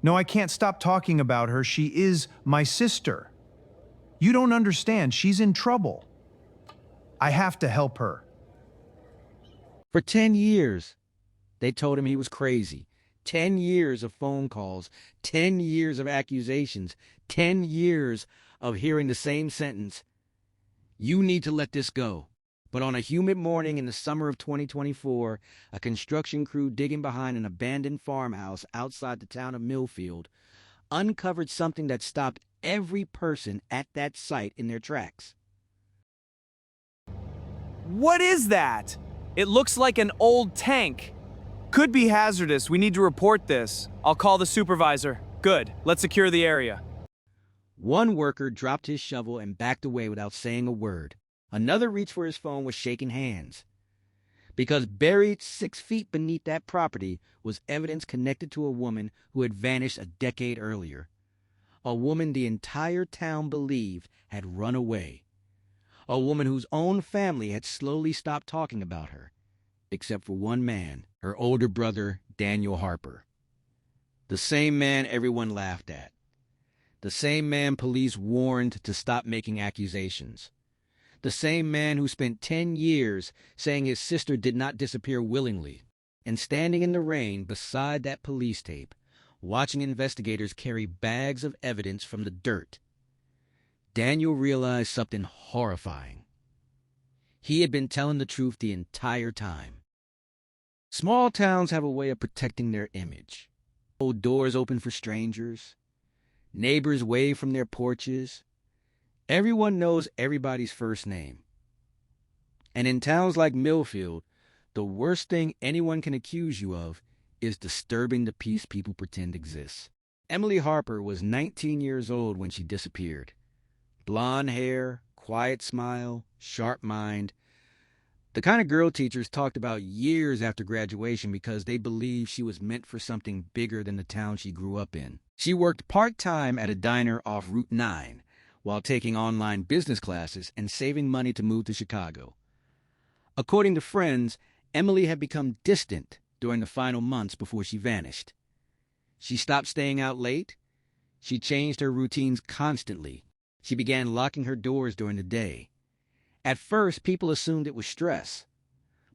No, I can't stop talking about her. She is my sister. You don't understand. She's in trouble. I have to help her. For 10 years, they told him he was crazy. 10 years of phone calls, 10 years of accusations, 10 years of hearing the same sentence. You need to let this go. But on a humid morning in the summer of 2024, a construction crew digging behind an abandoned farmhouse outside the town of Millfield uncovered something that stopped every person at that site in their tracks. What is that? It looks like an old tank. Could be hazardous. We need to report this. I'll call the supervisor. Good. Let's secure the area. One worker dropped his shovel and backed away without saying a word. Another reached for his phone with shaking hands. Because buried 6 feet beneath that property was evidence connected to a woman who had vanished a decade earlier. A woman the entire town believed had run away. A woman whose own family had slowly stopped talking about her, except for one man, her older brother, Daniel Harper. The same man everyone laughed at. The same man police warned to stop making accusations. The same man who spent 10 years saying his sister did not disappear willingly, and standing in the rain beside that police tape, watching investigators carry bags of evidence from the dirt. Daniel realized something horrifying. He had been telling the truth the entire time. Small towns have a way of protecting their image. Hold doors open for strangers. Neighbors wave from their porches. Everyone knows everybody's first name. And in towns like Millfield, the worst thing anyone can accuse you of is disturbing the peace people pretend exists. Emily Harper was 19 years old when she disappeared. Blonde hair, quiet smile, sharp mind. The kind of girl teachers talked about years after graduation because they believed she was meant for something bigger than the town she grew up in. She worked part-time at a diner off Route 9 while taking online business classes and saving money to move to Chicago. According to friends, Emily had become distant during the final months before she vanished. She stopped staying out late. She changed her routines constantly. She began locking her doors during the day. At first, people assumed it was stress.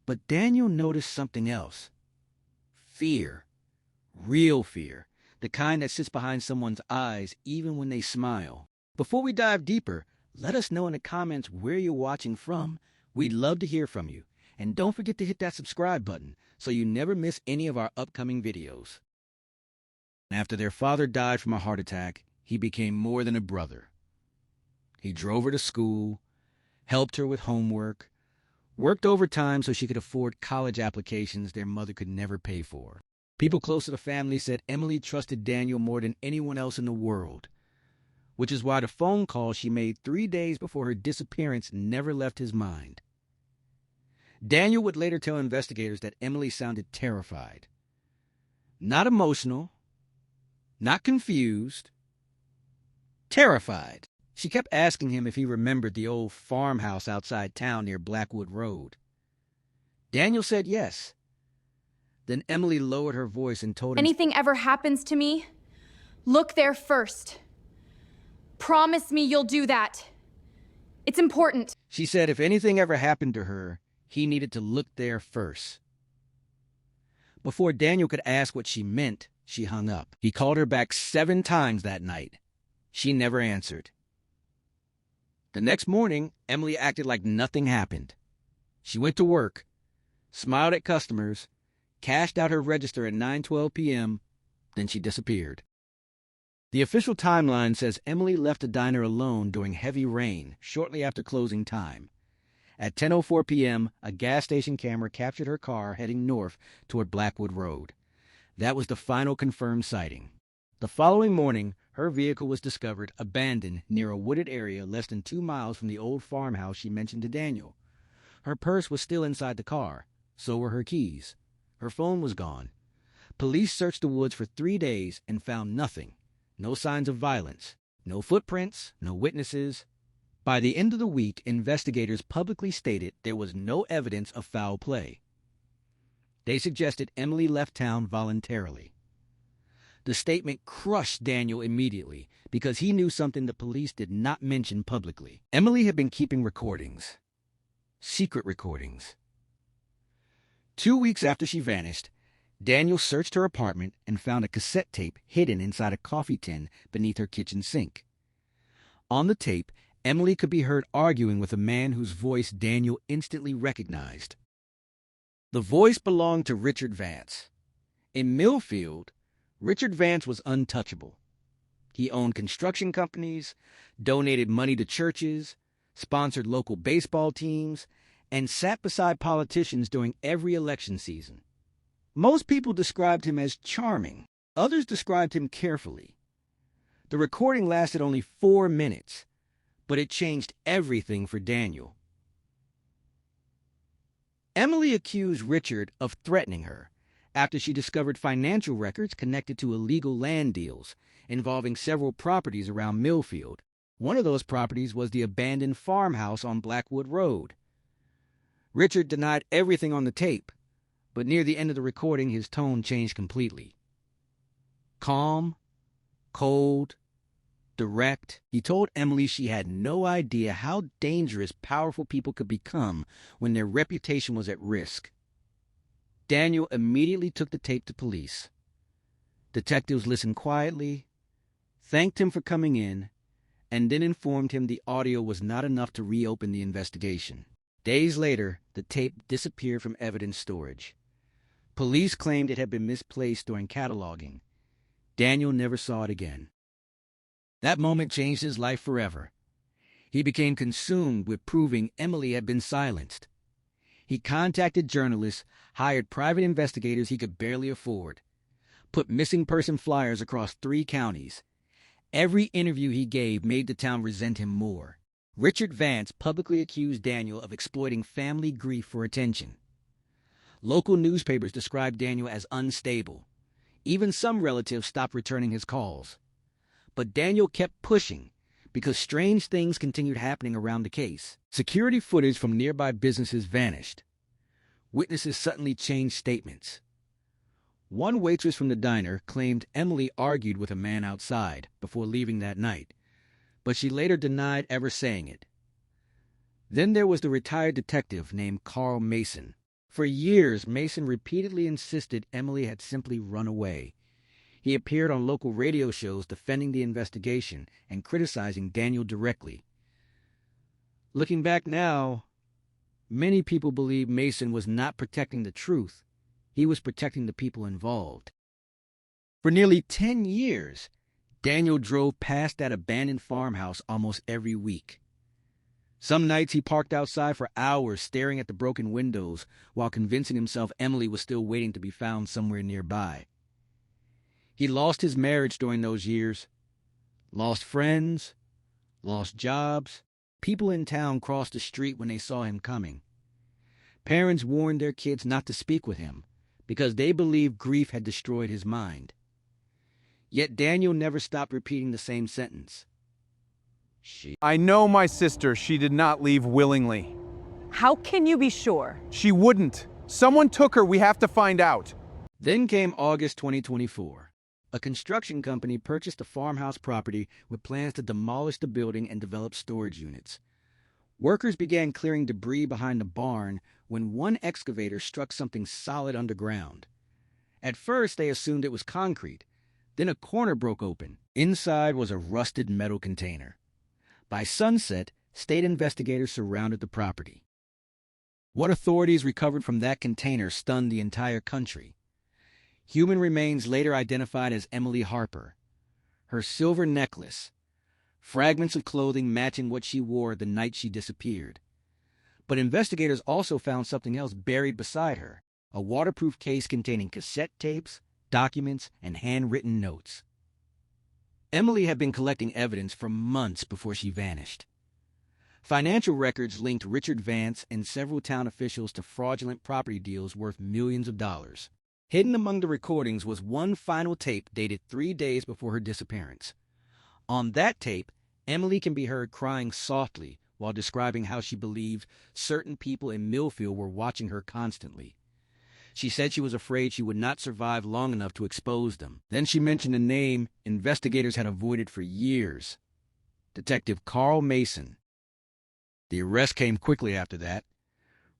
But Daniel noticed something else. Fear. Real fear. The kind that sits behind someone's eyes even when they smile. Before we dive deeper, let us know in the comments where you're watching from. We'd love to hear from you. And don't forget to hit that subscribe button so you never miss any of our upcoming videos. After their father died from a heart attack, he became more than a brother. He drove her to school, helped her with homework, worked overtime so she could afford college applications their mother could never pay for. People close to the family said Emily trusted Daniel more than anyone else in the world, which is why the phone call she made 3 days before her disappearance never left his mind. Daniel would later tell investigators that Emily sounded terrified. Not emotional, not confused, terrified. She kept asking him if he remembered the old farmhouse outside town near Blackwood Road. Daniel said yes. Then Emily lowered her voice and told him, anything ever happens to me, look there first. Promise me you'll do that. It's important. She said if anything ever happened to her, he needed to look there first. Before Daniel could ask what she meant, she hung up. He called her back 7 times that night. She never answered. The next morning, Emily acted like nothing happened. She went to work, smiled at customers, cashed out her register at 9:12 p.m., then she disappeared. The official timeline says Emily left the diner alone during heavy rain shortly after closing time. At 10:04 p.m., a gas station camera captured her car heading north toward Blackwood Road. That was the final confirmed sighting. The following morning, her vehicle was discovered abandoned near a wooded area less than 2 miles from the old farmhouse she mentioned to Daniel. Her purse was still inside the car. So were her keys. Her phone was gone. Police searched the woods for 3 days and found nothing. No signs of violence. No footprints. No witnesses. By the end of the week, investigators publicly stated there was no evidence of foul play. They suggested Emily left town voluntarily. The statement crushed Daniel immediately because he knew something the police did not mention publicly. Emily had been keeping recordings. Secret recordings. 2 weeks after she vanished, Daniel searched her apartment and found a cassette tape hidden inside a coffee tin beneath her kitchen sink. On the tape, Emily could be heard arguing with a man whose voice Daniel instantly recognized. The voice belonged to Richard Vance. In Millfield, Richard Vance was untouchable. He owned construction companies, donated money to churches, sponsored local baseball teams, and sat beside politicians during every election season. Most people described him as charming. Others described him carefully. The recording lasted only 4 minutes, but it changed everything for Daniel. Emily accused Richard of threatening her after she discovered financial records connected to illegal land deals involving several properties around Millfield. One of those properties was the abandoned farmhouse on Blackwood Road. Richard denied everything on the tape, but near the end of the recording, his tone changed completely. Calm, cold, direct, he told Emily she had no idea how dangerous powerful people could become when their reputation was at risk. Daniel immediately took the tape to police. Detectives listened quietly, thanked him for coming in, and then informed him the audio was not enough to reopen the investigation. Days later, the tape disappeared from evidence storage. Police claimed it had been misplaced during cataloging. Daniel never saw it again. That moment changed his life forever. He became consumed with proving Emily had been silenced. He contacted journalists, hired private investigators he could barely afford, put missing person flyers across 3 counties. Every interview he gave made the town resent him more. Richard Vance publicly accused Daniel of exploiting family grief for attention. Local newspapers described Daniel as unstable. Even some relatives stopped returning his calls. But Daniel kept pushing because strange things continued happening around the case. Security footage from nearby businesses vanished. Witnesses suddenly changed statements. One waitress from the diner claimed Emily argued with a man outside before leaving that night, but she later denied ever saying it. Then there was the retired detective named Carl Mason. For years, Mason repeatedly insisted Emily had simply run away. He appeared on local radio shows defending the investigation and criticizing Daniel directly. Looking back now, many people believe Mason was not protecting the truth. He was protecting the people involved. For nearly 10 years, Daniel drove past that abandoned farmhouse almost every week. Some nights he parked outside for hours staring at the broken windows while convincing himself Emily was still waiting to be found somewhere nearby. He lost his marriage during those years, lost friends, lost jobs. People in town crossed the street when they saw him coming. Parents warned their kids not to speak with him because they believed grief had destroyed his mind. Yet Daniel never stopped repeating the same sentence. I know my sister. She did not leave willingly. How can you be sure? She wouldn't. Someone took her. We have to find out. Then came August 2024. A construction company purchased a farmhouse property with plans to demolish the building and develop storage units. Workers began clearing debris behind the barn when one excavator struck something solid underground. At first, they assumed it was concrete. Then a corner broke open. Inside was a rusted metal container. By sunset, state investigators surrounded the property. What authorities recovered from that container stunned the entire country. Human remains later identified as Emily Harper. Her silver necklace, fragments of clothing matching what she wore the night she disappeared. But investigators also found something else buried beside her, a waterproof case containing cassette tapes, documents, and handwritten notes. Emily had been collecting evidence for months before she vanished. Financial records linked Richard Vance and several town officials to fraudulent property deals worth millions of dollars. Hidden among the recordings was one final tape dated 3 days before her disappearance. On that tape, Emily can be heard crying softly while describing how she believed certain people in Millfield were watching her constantly. She said she was afraid she would not survive long enough to expose them. Then she mentioned a name investigators had avoided for years: Detective Carl Mason. The arrest came quickly after that.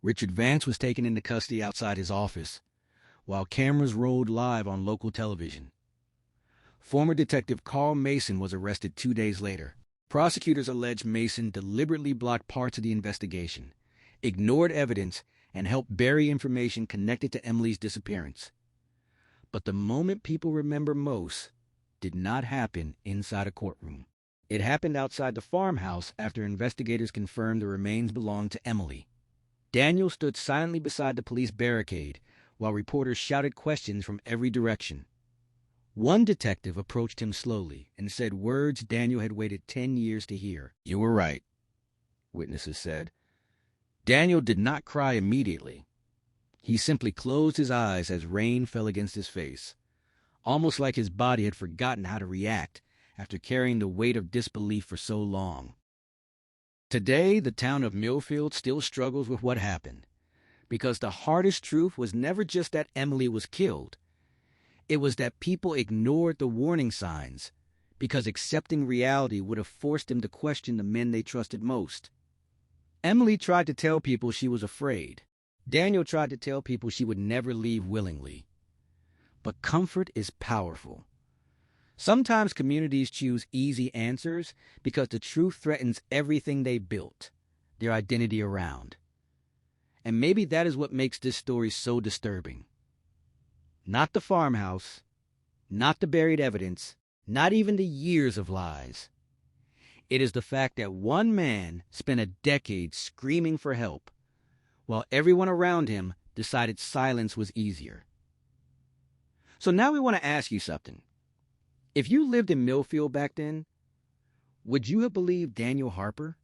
Richard Vance was taken into custody outside his office, while cameras rolled live on local television. Former Detective Carl Mason was arrested 2 days later. Prosecutors alleged Mason deliberately blocked parts of the investigation, ignored evidence, and helped bury information connected to Emily's disappearance. But the moment people remember most did not happen inside a courtroom. It happened outside the farmhouse after investigators confirmed the remains belonged to Emily. Daniel stood silently beside the police barricade while reporters shouted questions from every direction. One detective approached him slowly and said words Daniel had waited 10 years to hear. "You were right," witnesses said. Daniel did not cry immediately. He simply closed his eyes as rain fell against his face, almost like his body had forgotten how to react after carrying the weight of disbelief for so long. Today, the town of Millfield still struggles with what happened, because the hardest truth was never just that Emily was killed. It was that people ignored the warning signs because accepting reality would have forced them to question the men they trusted most. Emily tried to tell people she was afraid. Daniel tried to tell people she would never leave willingly. But comfort is powerful. Sometimes communities choose easy answers because the truth threatens everything they built their identity around. And maybe that is what makes this story so disturbing. Not the farmhouse, not the buried evidence, not even the years of lies. It is the fact that one man spent a decade screaming for help, while everyone around him decided silence was easier. So now we want to ask you something. If you lived in Millfield back then, would you have believed Daniel Harper?